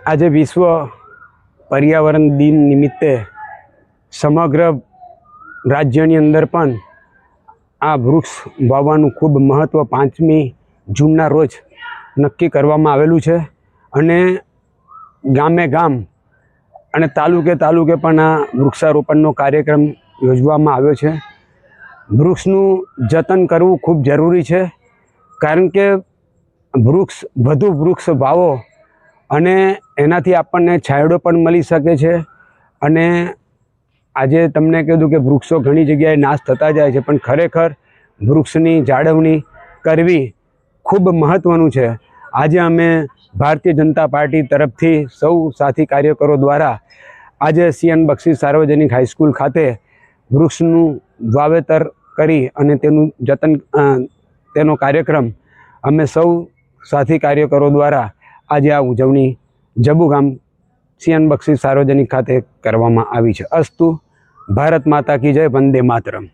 આજે વિશ્વ પર્યાવરણ દિન નિમિત્તે સમગ્ર રાજ્યની અંદર પણ આ વૃક્ષ વાવવાનું ખૂબ મહત્ત્વ 5મી જૂનના રોજ નક્કી કરવામાં આવેલું છે અને ગામે ગામ અને તાલુકે પણ આ વૃક્ષારોપણનો કાર્યક્રમ યોજવામાં આવ્યો છે। વૃક્ષનું જતન કરવું ખૂબ જરૂરી છે, કારણ કે વધુ વૃક્ષ વાવો અને એનાથી આપણને છાંયડો પણ મળી શકે છે। અને આજે તમને કીધું કે વૃક્ષો ઘણી જગ્યાએ નાશ થતા જાય છે, પણ ખરેખર વૃક્ષની જાળવણી કરવી ખૂબ મહત્ત્વનું છે। આજે અમે ભારતીય જનતા પાર્ટી તરફથી સૌ સાથી કાર્યકરો દ્વારા આજે CN બક્ષી સાર્વજનિક હાઈસ્કૂલ ખાતે વૃક્ષનું વાવેતર કરી અને તેનું જતન તેનો કાર્યક્રમ અમે સૌ સાથી કાર્યકરો દ્વારા આજે આ ઉજવણી જબુ ગામ CN બક્ષી સાર્વજનિક ખાતે કરવામાં આવી છે। અસ્તુ ભારત માતા કી જય, વંદે માતરમ।